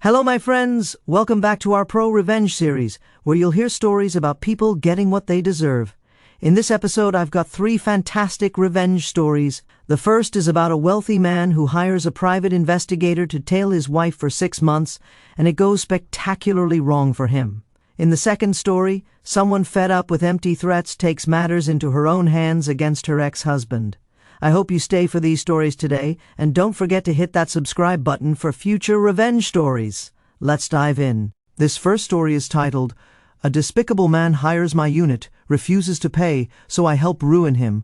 Hello my friends, welcome back to our ProRevenge series, where you'll hear stories about people getting what they deserve. In this episode I've got 3 fantastic revenge stories. The first is about a wealthy man who hires a private investigator to tail his wife for 6 months, and it goes spectacularly wrong for him. In the second story, someone fed up with empty threats takes matters into her own hands against her ex-husband. I hope you stay for these stories today, and don't forget to hit that subscribe button for future revenge stories. Let's dive in. This first story is titled, "A Despicable Man Hires My Unit, Refuses to Pay, so I Help Ruin Him."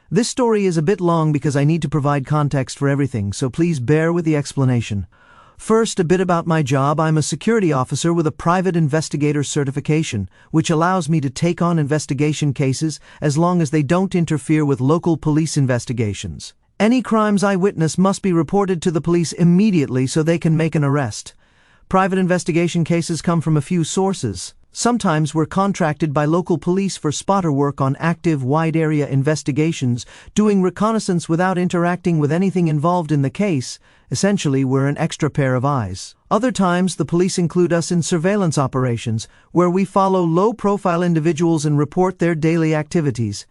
This story is a bit long because I need to provide context for everything, so please bear with the explanation. First, a bit about my job. I'm a security officer with a private investigator certification, which allows me to take on investigation cases as long as they don't interfere with local police investigations. Any crimes I witness must be reported to the police immediately so they can make an arrest. Private investigation cases come from a few sources. Sometimes we're contracted by local police for spotter work on active, wide-area investigations, doing reconnaissance without interacting with anything involved in the case. Essentially, we're an extra pair of eyes. Other times, the police include us in surveillance operations, where we follow low-profile individuals and report their daily activities.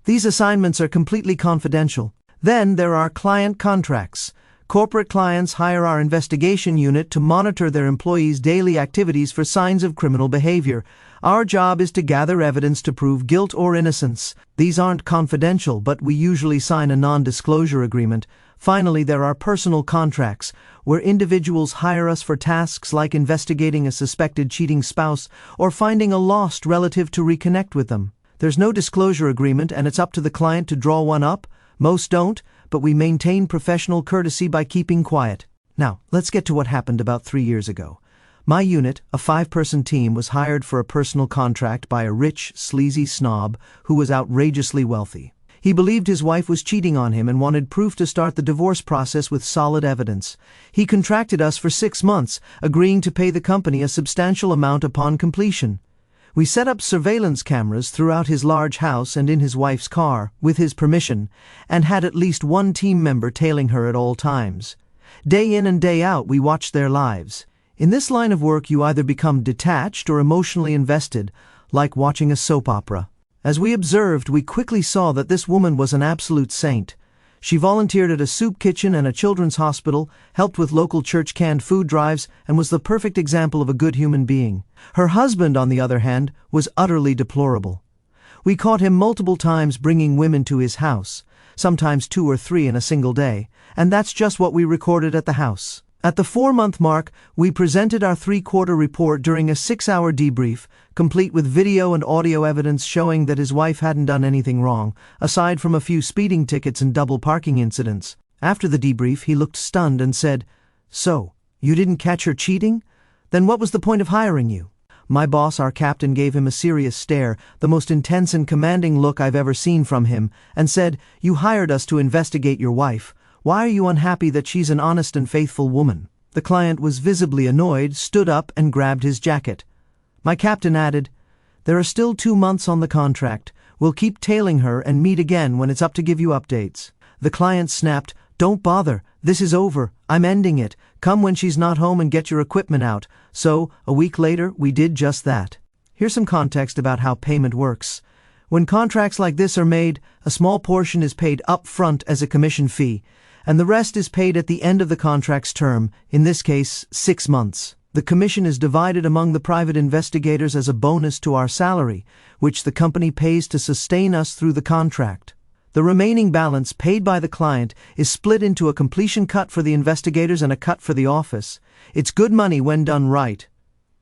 These assignments are completely confidential. Then there are client contracts. Corporate clients hire our investigation unit to monitor their employees' daily activities for signs of criminal behavior. Our job is to gather evidence to prove guilt or innocence. These aren't confidential, but we usually sign a non-disclosure agreement. Finally, there are personal contracts, where individuals hire us for tasks like investigating a suspected cheating spouse or finding a lost relative to reconnect with them. There's no disclosure agreement, and it's up to the client to draw one up. Most don't, but we maintain professional courtesy by keeping quiet. Now, let's get to what happened about 3 years ago. My unit, a 5-person team, was hired for a personal contract by a rich, sleazy snob who was outrageously wealthy. He believed his wife was cheating on him and wanted proof to start the divorce process with solid evidence. He contracted us for 6 months, agreeing to pay the company a substantial amount upon completion. We set up surveillance cameras throughout his large house and in his wife's car, with his permission, and had at least one team member tailing her at all times. Day in and day out, we watched their lives. In this line of work, you either become detached or emotionally invested, like watching a soap opera. As we observed, we quickly saw that this woman was an absolute saint. She volunteered at a soup kitchen and a children's hospital, helped with local church canned food drives, and was the perfect example of a good human being. Her husband, on the other hand, was utterly deplorable. We caught him multiple times bringing women to his house, sometimes 2 or 3 in a single day, and that's just what we recorded at the house. At the 4-month mark, we presented our 3-quarter report during a 6-hour debrief, complete with video and audio evidence showing that his wife hadn't done anything wrong, aside from a few speeding tickets and double parking incidents. After the debrief, he looked stunned and said, "So, you didn't catch her cheating? Then what was the point of hiring you?" My boss, our captain, gave him a serious stare, the most intense and commanding look I've ever seen from him, and said, "You hired us to investigate your wife. Why are you unhappy that she's an honest and faithful woman?" The client was visibly annoyed, stood up, and grabbed his jacket. My captain added, "There are still 2 months on the contract. We'll keep tailing her and meet again when it's up to give you updates." The client snapped, "Don't bother. This is over. I'm ending it. Come when she's not home and get your equipment out." So, a week later, we did just that. Here's some context about how payment works. When contracts like this are made, a small portion is paid up front as a commission fee, and the rest is paid at the end of the contract's term, in this case, 6 months. The commission is divided among the private investigators as a bonus to our salary, which the company pays to sustain us through the contract. The remaining balance, paid by the client, is split into a completion cut for the investigators and a cut for the office. It's good money when done right.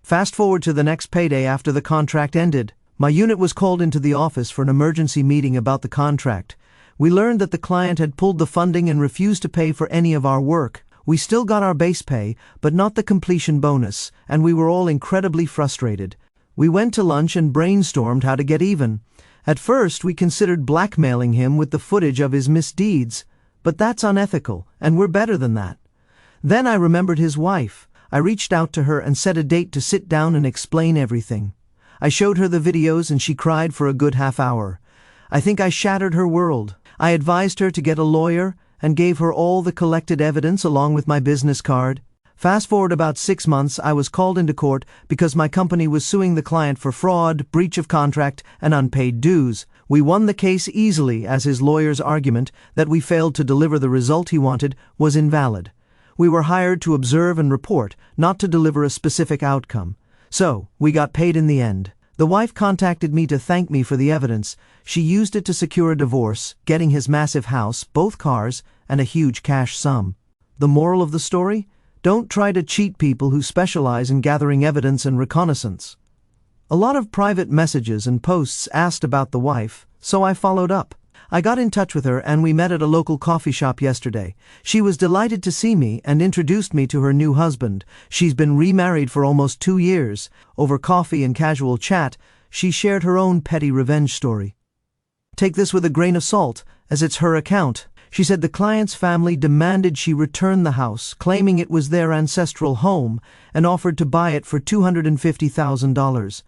Fast forward to the next payday after the contract ended. My unit was called into the office for an emergency meeting about the contract. We learned that the client had pulled the funding and refused to pay for any of our work. We still got our base pay, but not the completion bonus, and we were all incredibly frustrated. We went to lunch and brainstormed how to get even. At first, we considered blackmailing him with the footage of his misdeeds, but that's unethical, and we're better than that. Then I remembered his wife. I reached out to her and set a date to sit down and explain everything. I showed her the videos and she cried for a good half hour. I think I shattered her world. I advised her to get a lawyer and gave her all the collected evidence along with my business card. Fast forward about 6 months, I was called into court because my company was suing the client for fraud, breach of contract, and unpaid dues. We won the case easily, as his lawyer's argument that we failed to deliver the result he wanted was invalid. We were hired to observe and report, not to deliver a specific outcome. So, we got paid in the end. The wife contacted me to thank me for the evidence. She used it to secure a divorce, getting his massive house, both cars, and a huge cash sum. The moral of the story? Don't try to cheat people who specialize in gathering evidence and reconnaissance. A lot of private messages and posts asked about the wife, so I followed up. I got in touch with her and we met at a local coffee shop yesterday. She was delighted to see me and introduced me to her new husband. She's been remarried for almost 2 years. Over coffee and casual chat, she shared her own petty revenge story. Take this with a grain of salt, as it's her account. She said the client's family demanded she return the house, claiming it was their ancestral home, and offered to buy it for $250,000.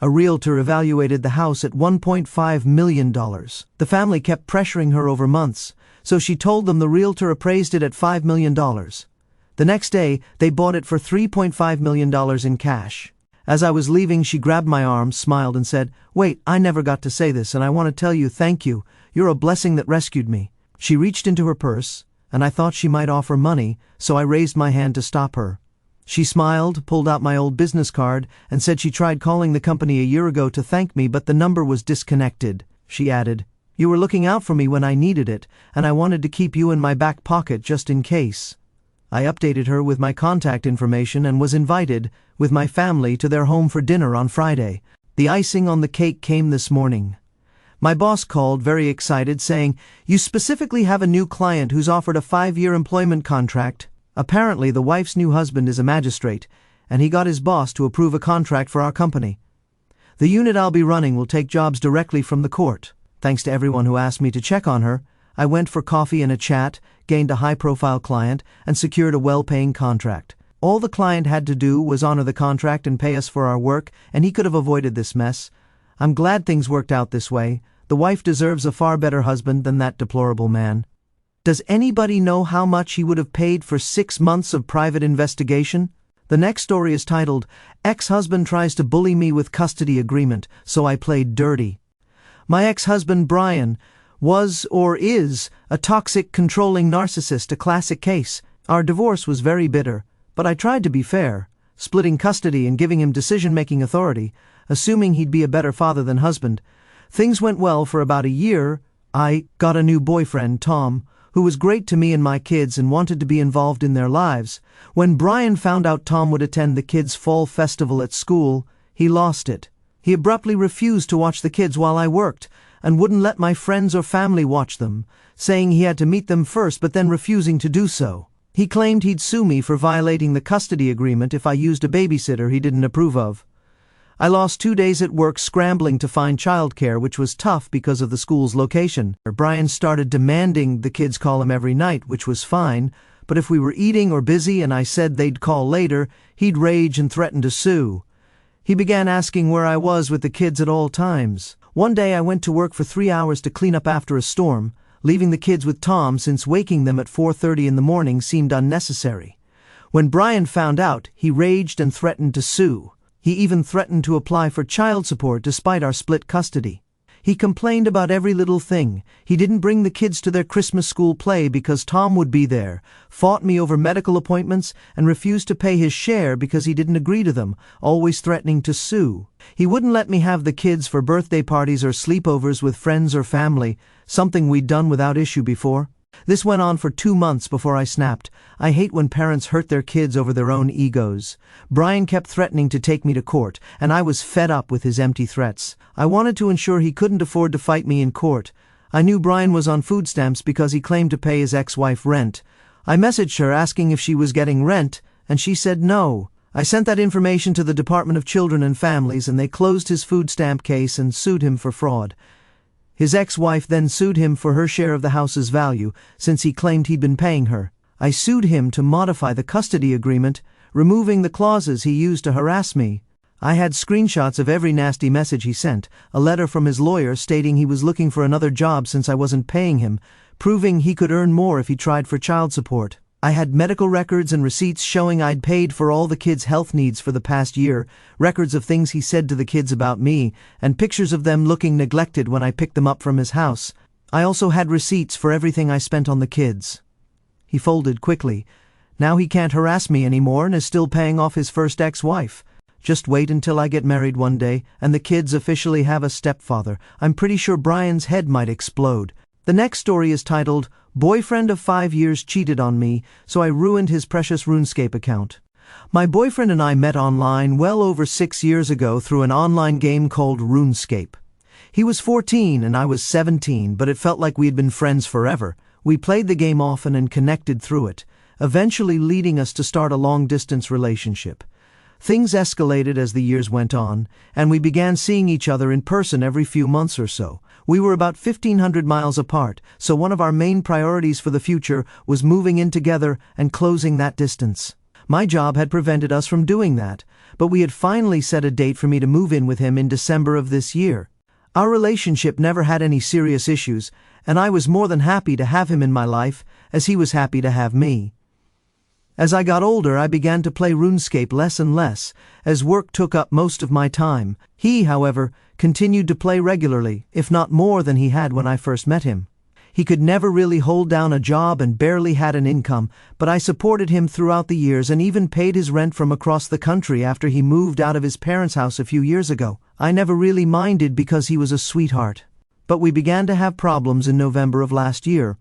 A realtor evaluated the house at $1.5 million. The family kept pressuring her over months, so she told them the realtor appraised it at $5 million. The next day, they bought it for $3.5 million in cash. As I was leaving, she grabbed my arm, smiled, and said, "Wait, I never got to say this, and I want to tell you thank you. You're a blessing that rescued me." She reached into her purse, and I thought she might offer money, so I raised my hand to stop her. She smiled, pulled out my old business card, and said she tried calling the company a year ago to thank me, but the number was disconnected. She added, "You were looking out for me when I needed it, and I wanted to keep you in my back pocket just in case." I updated her with my contact information and was invited, with my family, to their home for dinner on Friday. The icing on the cake came this morning. My boss called, very excited, saying, "You specifically have a new client who's offered a 5-year employment contract." Apparently, the wife's new husband is a magistrate, and he got his boss to approve a contract for our company. The unit I'll be running will take jobs directly from the court. Thanks to everyone who asked me to check on her, I went for coffee and a chat, gained a high-profile client, and secured a well-paying contract. All the client had to do was honor the contract and pay us for our work, and he could have avoided this mess. I'm glad things worked out this way. The wife deserves a far better husband than that deplorable man. Does anybody know how much he would have paid for 6 months of private investigation? The next story is titled, "Ex-Husband Tries to Bully Me with Custody Agreement, So I Played Dirty." My ex-husband Brian was, or is, a toxic, controlling narcissist, a classic case. Our divorce was very bitter, but I tried to be fair, splitting custody and giving him decision-making authority, assuming he'd be a better father than husband. Things went well for about a year. I got a new boyfriend, Tom, who was great to me and my kids and wanted to be involved in their lives. When Brian found out Tom would attend the kids' fall festival at school, he lost it. He abruptly refused to watch the kids while I worked, and wouldn't let my friends or family watch them, saying he had to meet them first but then refusing to do so. He claimed he'd sue me for violating the custody agreement if I used a babysitter he didn't approve of. I lost 2 days at work scrambling to find childcare, which was tough because of the school's location. Brian started demanding the kids call him every night, which was fine, but if we were eating or busy and I said they'd call later, he'd rage and threaten to sue. He began asking where I was with the kids at all times. One day I went to work for 3 hours to clean up after a storm, leaving the kids with Tom since waking them at 4:30 in the morning seemed unnecessary. When Brian found out, he raged and threatened to sue. He even threatened to apply for child support despite our split custody. He complained about every little thing. He didn't bring the kids to their Christmas school play because Tom would be there, fought me over medical appointments, and refused to pay his share because he didn't agree to them, always threatening to sue. He wouldn't let me have the kids for birthday parties or sleepovers with friends or family, something we'd done without issue before. This went on for 2 months before I snapped. I hate when parents hurt their kids over their own egos. Brian kept threatening to take me to court, and I was fed up with his empty threats. I wanted to ensure he couldn't afford to fight me in court. I knew Brian was on food stamps because he claimed to pay his ex-wife rent. I messaged her asking if she was getting rent, and she said no. I sent that information to the Department of Children and Families, and they closed his food stamp case and sued him for fraud. His ex-wife then sued him for her share of the house's value, since he claimed he'd been paying her. I sued him to modify the custody agreement, removing the clauses he used to harass me. I had screenshots of every nasty message he sent, a letter from his lawyer stating he was looking for another job since I wasn't paying him, proving he could earn more if he tried for child support. I had medical records and receipts showing I'd paid for all the kids' health needs for the past year, records of things he said to the kids about me, and pictures of them looking neglected when I picked them up from his house. I also had receipts for everything I spent on the kids. He folded quickly. Now he can't harass me anymore and is still paying off his first ex-wife. Just wait until I get married one day and the kids officially have a stepfather. I'm pretty sure Brian's head might explode. The next story is titled, Boyfriend of 5 years cheated on me, so I ruined his precious RuneScape account. My boyfriend and I met online well over 6 years ago through an online game called RuneScape. He was 14 and I was 17, but it felt like we had been friends forever. We played the game often and connected through it, eventually leading us to start a long-distance relationship. Things escalated as the years went on, and we began seeing each other in person every few months or so. We were about 1,500 miles apart, so one of our main priorities for the future was moving in together and closing that distance. My job had prevented us from doing that, but we had finally set a date for me to move in with him in December of this year. Our relationship never had any serious issues, and I was more than happy to have him in my life, as he was happy to have me. As I got older, I began to play RuneScape less and less, as work took up most of my time. He, however, continued to play regularly, if not more than he had when I first met him. He could never really hold down a job and barely had an income, but I supported him throughout the years and even paid his rent from across the country after he moved out of his parents' house a few years ago. I never really minded because he was a sweetheart. But we began to have problems in November of last year.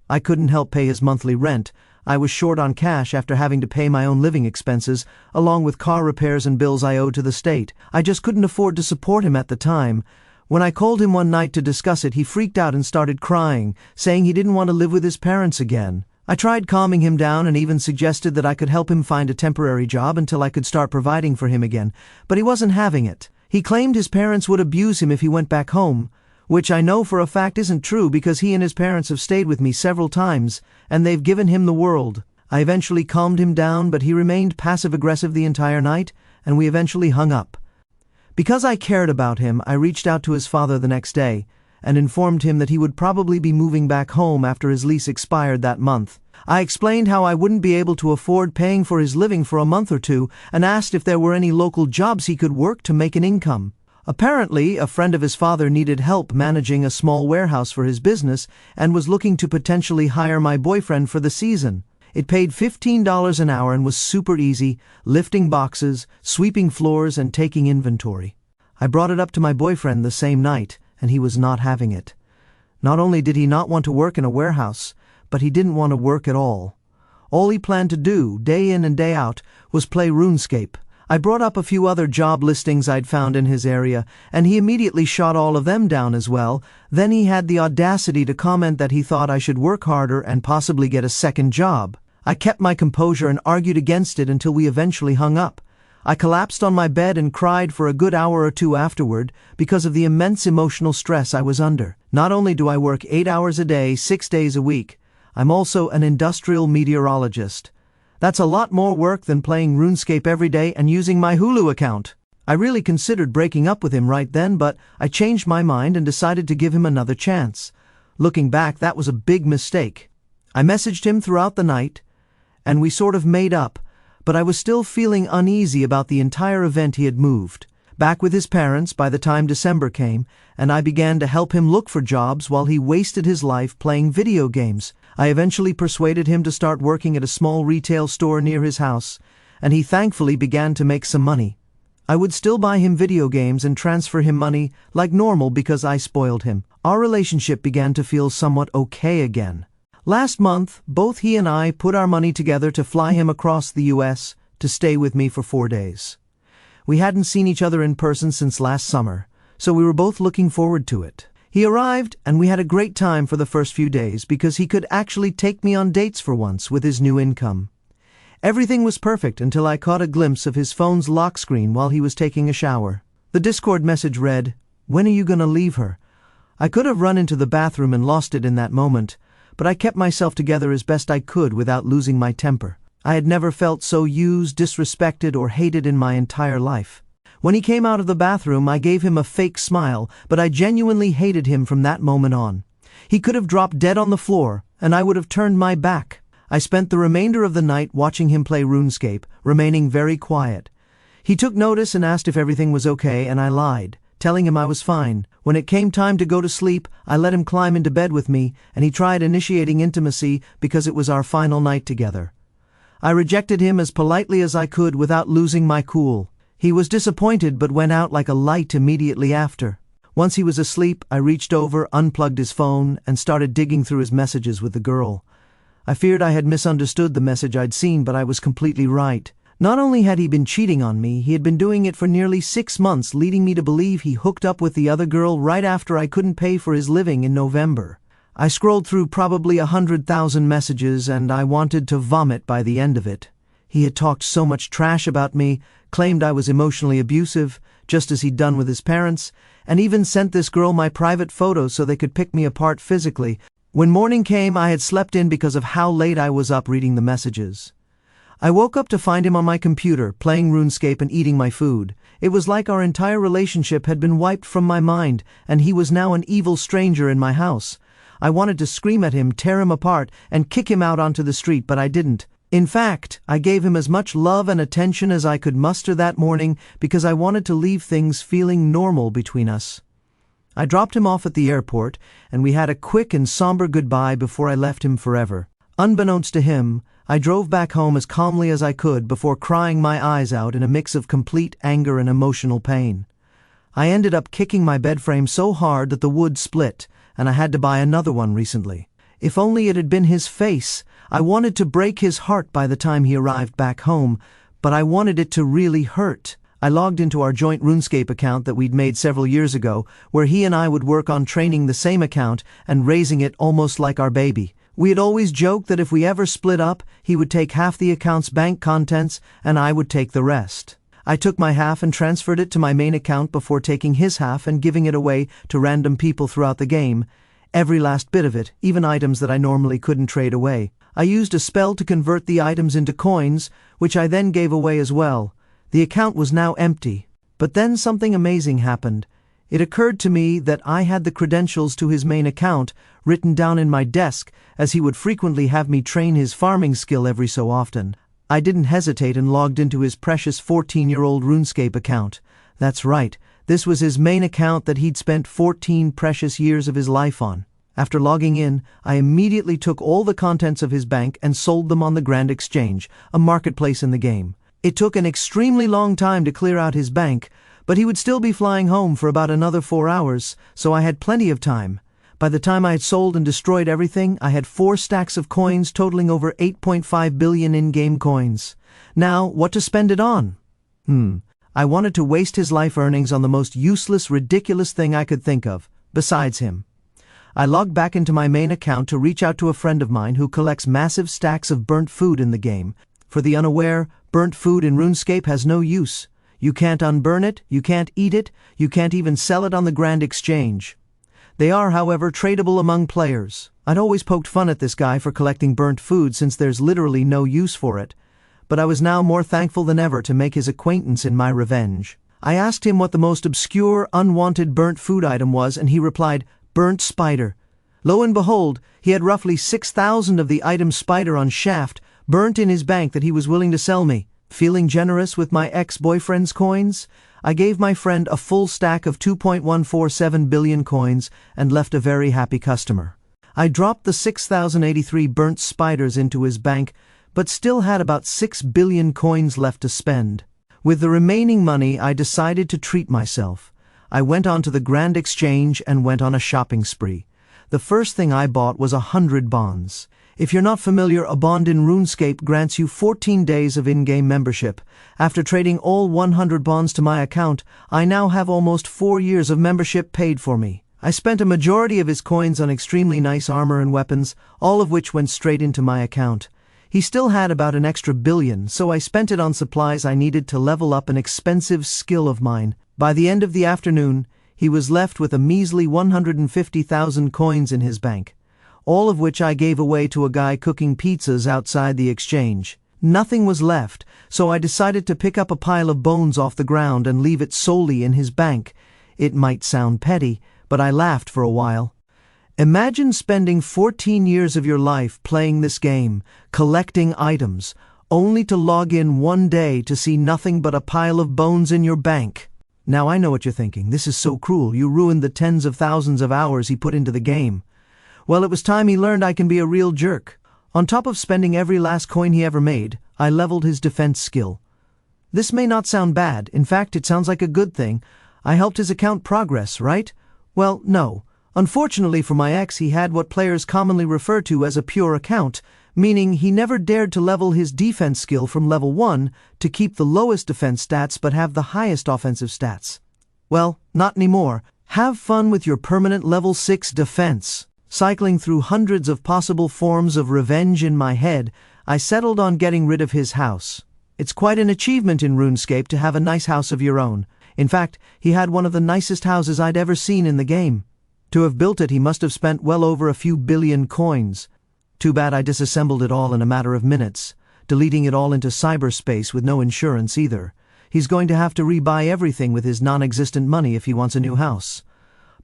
I couldn't help pay his monthly rent. I was short on cash after having to pay my own living expenses, along with car repairs and bills I owed to the state. I just couldn't afford to support him at the time. When I called him one night to discuss it, he freaked out and started crying, saying he didn't want to live with his parents again. I tried calming him down and even suggested that I could help him find a temporary job until I could start providing for him again, but he wasn't having it. He claimed his parents would abuse him if he went back home, which I know for a fact isn't true because he and his parents have stayed with me several times, and they've given him the world. I eventually calmed him down, but he remained passive-aggressive the entire night, and we eventually hung up. Because I cared about him, I reached out to his father the next day, and informed him that he would probably be moving back home after his lease expired that month. I explained how I wouldn't be able to afford paying for his living for a month or two, and asked if there were any local jobs he could work to make an income. Apparently, a friend of his father needed help managing a small warehouse for his business and was looking to potentially hire my boyfriend for the season. It paid $15 an hour and was super easy, lifting boxes, sweeping floors, and taking inventory. I brought it up to my boyfriend the same night, and he was not having it. Not only did he not want to work in a warehouse, but he didn't want to work at all. All he planned to do, day in and day out, was play RuneScape. I brought up a few other job listings I'd found in his area, and he immediately shot all of them down as well. Then he had the audacity to comment that he thought I should work harder and possibly get a second job. I kept my composure and argued against it until we eventually hung up. I collapsed on my bed and cried for a good hour or two afterward because of the immense emotional stress I was under. Not only do I work 8 hours a day, 6 days a week, I'm also an industrial meteorologist. That's a lot more work than playing RuneScape every day and using my Hulu account. I really considered breaking up with him right then, but I changed my mind and decided to give him another chance. Looking back, that was a big mistake. I messaged him throughout the night, and we sort of made up, but I was still feeling uneasy about the entire event. He had moved back with his parents by the time December came, and I began to help him look for jobs while he wasted his life playing video games. I eventually persuaded him to start working at a small retail store near his house, and he thankfully began to make some money. I would still buy him video games and transfer him money like normal because I spoiled him. Our relationship began to feel somewhat okay again. Last month, both he and I put our money together to fly him across the US to stay with me for 4 days. We hadn't seen each other in person since last summer, so we were both looking forward to it. He arrived, and we had a great time for the first few days because he could actually take me on dates for once with his new income. Everything was perfect until I caught a glimpse of his phone's lock screen while he was taking a shower. The Discord message read, "When are you gonna leave her?" I could have run into the bathroom and lost it in that moment, but I kept myself together as best I could without losing my temper. I had never felt so used, disrespected, or hated in my entire life. When he came out of the bathroom, I gave him a fake smile, but I genuinely hated him from that moment on. He could have dropped dead on the floor, and I would have turned my back. I spent the remainder of the night watching him play RuneScape, remaining very quiet. He took notice and asked if everything was okay, and I lied, telling him I was fine. When it came time to go to sleep, I let him climb into bed with me, and he tried initiating intimacy because it was our final night together. I rejected him as politely as I could without losing my cool. He was disappointed but went out like a light immediately after. Once he was asleep, I reached over, unplugged his phone, and started digging through his messages with the girl. I feared I had misunderstood the message I'd seen, but I was completely right. Not only had he been cheating on me, he had been doing it for nearly 6 months, leading me to believe he hooked up with the other girl right after I couldn't pay for his living in November. I scrolled through probably 100,000 messages, and I wanted to vomit by the end of it. He had talked so much trash about me, claimed I was emotionally abusive, just as he'd done with his parents, and even sent this girl my private photos so they could pick me apart physically. When morning came, I had slept in because of how late I was up reading the messages. I woke up to find him on my computer, playing RuneScape and eating my food. It was like our entire relationship had been wiped from my mind, and he was now an evil stranger in my house. I wanted to scream at him, tear him apart, and kick him out onto the street, but I didn't. In fact, I gave him as much love and attention as I could muster that morning because I wanted to leave things feeling normal between us. I dropped him off at the airport, and we had a quick and somber goodbye before I left him forever. Unbeknownst to him, I drove back home as calmly as I could before crying my eyes out in a mix of complete anger and emotional pain. I ended up kicking my bed frame so hard that the wood split, and I had to buy another one recently. If only it had been his face. I wanted to break his heart by the time he arrived back home, but I wanted it to really hurt. I logged into our joint RuneScape account that we'd made several years ago, where he and I would work on training the same account and raising it almost like our baby. We had always joked that if we ever split up, he would take half the account's bank contents and I would take the rest. I took my half and transferred it to my main account before taking his half and giving it away to random people throughout the game. Every last bit of it, even items that I normally couldn't trade away. I used a spell to convert the items into coins, which I then gave away as well. The account was now empty. But then something amazing happened. It occurred to me that I had the credentials to his main account written down in my desk, as he would frequently have me train his farming skill every so often. I didn't hesitate and logged into his precious 14-year-old RuneScape account. That's right, this was his main account that he'd spent 14 precious years of his life on. After logging in, I immediately took all the contents of his bank and sold them on the Grand Exchange, a marketplace in the game. It took an extremely long time to clear out his bank, but he would still be flying home for about another 4 hours, so I had plenty of time. By the time I had sold and destroyed everything, I had 4 stacks of coins totaling over 8.5 billion in-game coins. Now, what to spend it on? I wanted to waste his life earnings on the most useless, ridiculous thing I could think of, besides him. I logged back into my main account to reach out to a friend of mine who collects massive stacks of burnt food in the game. For the unaware, burnt food in RuneScape has no use. You can't unburn it, you can't eat it, you can't even sell it on the Grand Exchange. They are, however, tradable among players. I'd always poked fun at this guy for collecting burnt food since there's literally no use for it, but I was now more thankful than ever to make his acquaintance in my revenge. I asked him what the most obscure, unwanted burnt food item was, and he replied, burnt spider. Lo and behold, he had roughly 6,000 of the item spider on shaft, burnt in his bank that he was willing to sell me. Feeling generous with my ex-boyfriend's coins, I gave my friend a full stack of 2.147 billion coins and left a very happy customer. I dropped the 6,083 burnt spiders into his bank, but still had about 6 billion coins left to spend. With the remaining money, I decided to treat myself. I went on to the Grand Exchange and went on a shopping spree. The first thing I bought was 100 bonds. If you're not familiar, a bond in RuneScape grants you 14 days of in-game membership. After trading all 100 bonds to my account, I now have almost 4 years of membership paid for me. I spent a majority of his coins on extremely nice armor and weapons, all of which went straight into my account. He still had about an extra billion, so I spent it on supplies I needed to level up an expensive skill of mine. By the end of the afternoon, he was left with a measly 150,000 coins in his bank, all of which I gave away to a guy cooking pizzas outside the exchange. Nothing was left, so I decided to pick up a pile of bones off the ground and leave it solely in his bank. It might sound petty, but I laughed for a while. Imagine spending 14 years of your life playing this game, collecting items, only to log in one day to see nothing but a pile of bones in your bank. Now I know what you're thinking. This is so cruel. You ruined the tens of thousands of hours he put into the game. Well, it was time he learned I can be a real jerk. On top of spending every last coin he ever made, I leveled his defense skill. This may not sound bad. In fact, it sounds like a good thing. I helped his account progress, right? Well, no. Unfortunately for my ex, he had what players commonly refer to as a pure account, meaning he never dared to level his defense skill from level 1 to keep the lowest defense stats but have the highest offensive stats. Well, not anymore. Have fun with your permanent level 6 defense. Cycling through hundreds of possible forms of revenge in my head, I settled on getting rid of his house. It's quite an achievement in RuneScape to have a nice house of your own. In fact, he had one of the nicest houses I'd ever seen in the game. To have built it, he must have spent well over a few billion coins. Too bad I disassembled it all in a matter of minutes, deleting it all into cyberspace with no insurance either. He's going to have to rebuy everything with his non-existent money if he wants a new house.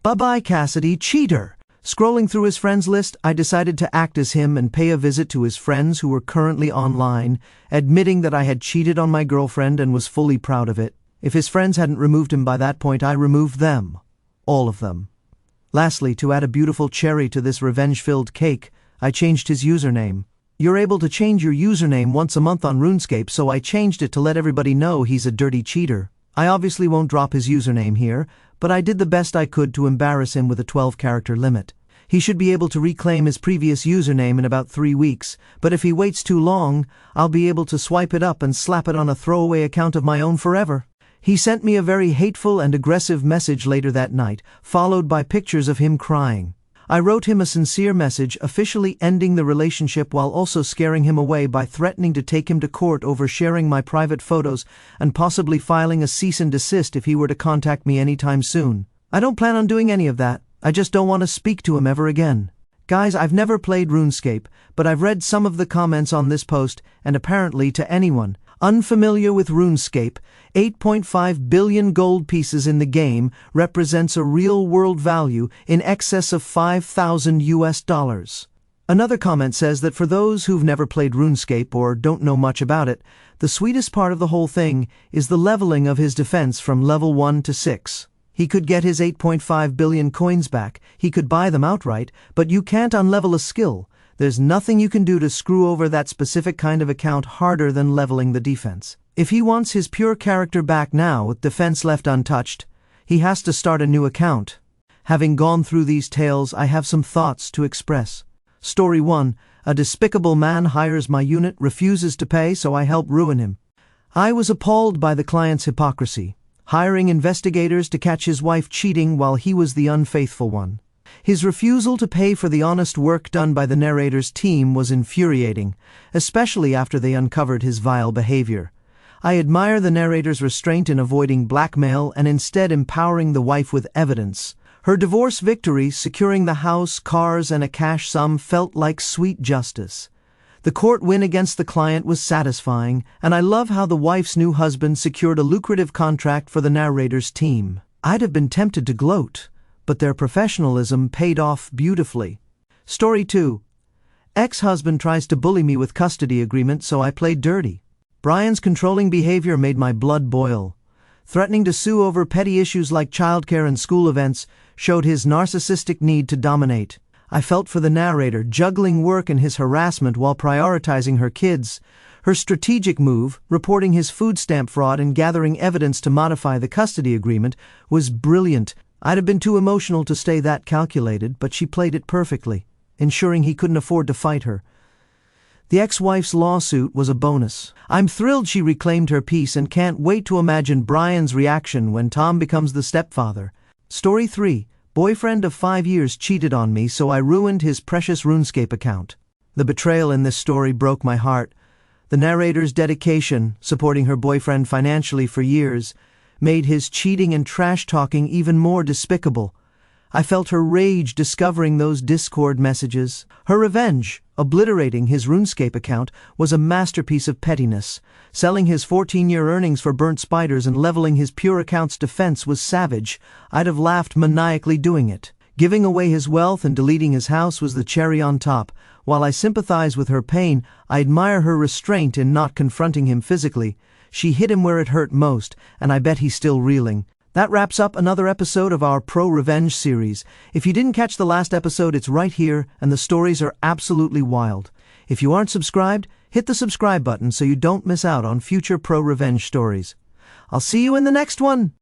Bye-bye, Cassidy, cheater! Scrolling through his friends list, I decided to act as him and pay a visit to his friends who were currently online, admitting that I had cheated on my girlfriend and was fully proud of it. If his friends hadn't removed him by that point, I removed them. All of them. Lastly, to add a beautiful cherry to this revenge-filled cake, I changed his username. You're able to change your username once a month on RuneScape, so I changed it to let everybody know he's a dirty cheater. I obviously won't drop his username here, but I did the best I could to embarrass him with a 12-character limit. He should be able to reclaim his previous username in about 3 weeks, but if he waits too long, I'll be able to swipe it up and slap it on a throwaway account of my own forever. He sent me a very hateful and aggressive message later that night, followed by pictures of him crying. I wrote him a sincere message, officially ending the relationship while also scaring him away by threatening to take him to court over sharing my private photos and possibly filing a cease and desist if he were to contact me anytime soon. I don't plan on doing any of that. I just don't want to speak to him ever again. Guys, I've never played RuneScape, but I've read some of the comments on this post, and apparently to anyone unfamiliar with RuneScape, 8.5 billion gold pieces in the game represents a real-world value in excess of $5,000. Another comment says that for those who've never played RuneScape or don't know much about it, the sweetest part of the whole thing is the leveling of his defense from level 1 to 6. He could get his 8.5 billion coins back, he could buy them outright, but you can't unlevel a skill. There's nothing you can do to screw over that specific kind of account harder than leveling the defense. If he wants his pure character back now with defense left untouched, he has to start a new account. Having gone through these tales, I have some thoughts to express. Story 1. A despicable man hires my unit, refuses to pay, so I help ruin him. I was appalled by the client's hypocrisy, hiring investigators to catch his wife cheating while he was the unfaithful one. His refusal to pay for the honest work done by the narrator's team was infuriating, especially after they uncovered his vile behavior. I admire the narrator's restraint in avoiding blackmail and instead empowering the wife with evidence. Her divorce victory, securing the house, cars, and a cash sum felt like sweet justice. The court win against the client was satisfying, and I love how the wife's new husband secured a lucrative contract for the narrator's team. I'd have been tempted to gloat, but their professionalism paid off beautifully. Story 2. Ex-husband tries to bully me with custody agreement, so I played dirty. Brian's controlling behavior made my blood boil. Threatening to sue over petty issues like childcare and school events showed his narcissistic need to dominate. I felt for the narrator, juggling work and his harassment while prioritizing her kids. Her strategic move, reporting his food stamp fraud and gathering evidence to modify the custody agreement, was brilliant. I'd have been too emotional to stay that calculated, but she played it perfectly, ensuring he couldn't afford to fight her. The ex-wife's lawsuit was a bonus. I'm thrilled she reclaimed her peace and can't wait to imagine Brian's reaction when Tom becomes the stepfather. Story 3. Boyfriend of 5 years cheated on me, so I ruined his precious RuneScape account. The betrayal in this story broke my heart. The narrator's dedication, supporting her boyfriend financially for years, made his cheating and trash-talking even more despicable. I felt her rage discovering those Discord messages. Her revenge, obliterating his RuneScape account, was a masterpiece of pettiness. Selling his 14-year earnings for burnt spiders and leveling his pure account's defense was savage. I'd have laughed maniacally doing it. Giving away his wealth and deleting his house was the cherry on top. While I sympathize with her pain, I admire her restraint in not confronting him physically. She hit him where it hurt most, and I bet he's still reeling. That wraps up another episode of our Pro-Revenge series. If you didn't catch the last episode, it's right here, and the stories are absolutely wild. If you aren't subscribed, hit the subscribe button so you don't miss out on future Pro-Revenge stories. I'll see you in the next one!